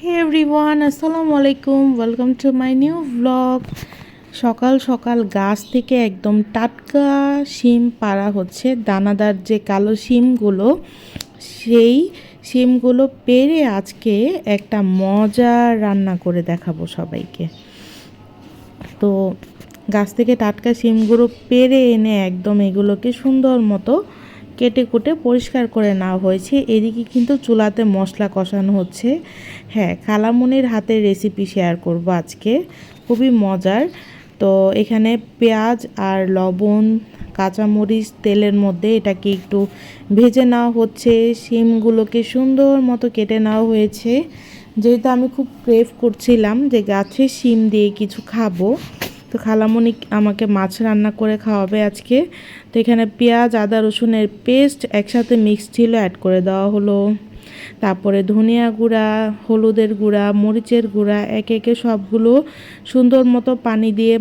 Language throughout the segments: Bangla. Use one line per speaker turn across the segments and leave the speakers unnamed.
Hey everyone, আসসালামু আলাইকুম, welcome to my new blog. সকাল সকাল গাছ থেকে একদম টাটকা শিম পাড়া হচ্ছে। দানাদার যে কালো শিমগুলো, সেই শিমগুলো পেড়ে আজকে একটা মজার রান্না করে দেখাবো সবাইকে। তো গাছ থেকে টাটকা শিমগুলো পেড়ে এনে একদম এগুলোকে সুন্দর মতো কেটে কুটে পরিষ্কার করে নেওয়া হয়েছে। এদিকে কিন্তু চুলাতে মশলা কষানো হচ্ছে। হ্যাঁ, খালামুনির হাতের রেসিপি শেয়ার করব আজকে, খুবই মজার। তো এখানে পেঁয়াজ আর লবণ, কাঁচামরিচ তেলের মধ্যে এটাকে একটু ভেজে নেওয়া হচ্ছে। শিমগুলোকে সুন্দর মতো কেটে নেওয়া হয়েছে। যেহেতু আমি খুব ক্রেভ করছিলাম যে গাছের শিম দিয়ে কিছু খাবো, তো খালামণি আমাকে মাছ রান্না করে খাওয়াবে আজকে। তো এখানে পেঁয়াজ, আদা, রসুনের পেস্ট একসাথে মিক্স ছিল, অ্যাড করে দেওয়া হলো। তারপরে ধনিয়া গুঁড়া, হলুদের গুঁড়া, মরিচের গুঁড়া, একে একে সবগুলো সুন্দর মতো পানি দিয়ে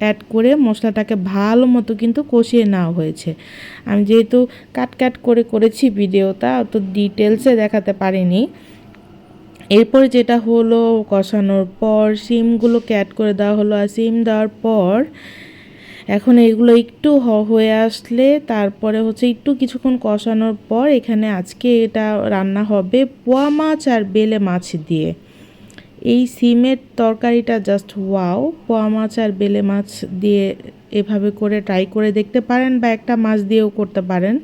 অ্যাড করে মশলাটাকে ভালো মতো কিন্তু কষিয়ে নেওয়া হয়েছে। আমি যেহেতু কাট করে করেছি ভিডিওটা, অত ডিটেলসে দেখাতে পারিনি। এরপর যেটা হলো, কষানোর পর শিমগুলোকে অ্যাড করে দেওয়া হলো। আর শিম দেওয়ার পর এখন এগুলো একটু হয়ে আসলে তারপরে হচ্ছে একটু কিছুক্ষণ কষানোর পর এখানে আজকে এটা রান্না হবে পোয়া মাছ আর বেলে মাছ দিয়ে। এই সিমের তরকারিটা জাস্ট ওয়াও। পোয়া মাছ আর বেলে মাছ দিয়ে এভাবে করে ট্রাই করে দেখতে পারেন, বা একটা মাছ দিয়েও করতে পারেন,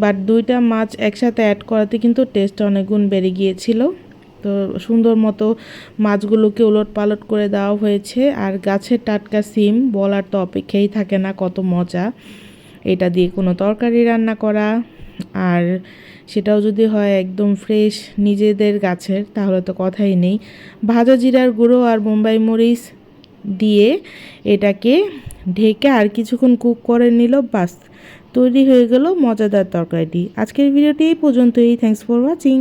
বাট দুইটা মাছ একসাথে অ্যাড করাতে কিন্তু টেস্ট অনেক গুণ বেড়ে গিয়েছিল। তো সুন্দর মতো মাছগুলোকে উলট পালট করে দেওয়া হয়েছে। আর গাছের টাটকা সিম বলার তো অপেক্ষাই থাকে না, কত মজা এটা দিয়ে কোনো তরকারি রান্না করা। আর সেটাও যদি হয় একদম ফ্রেশ নিজেদের গাছের, তাহলে তো কথাই নেই। ভাজা জিরার গুঁড়ো আর বোম্বাই মরিচ দিয়ে এটাকে ঢেকে আর কিছুক্ষণ কুক করে নিল, বাস তৈরি হয়ে গেল মজাদার তরকারিটি। আজকের ভিডিওটি এই পর্যন্তই। Thanks for watching.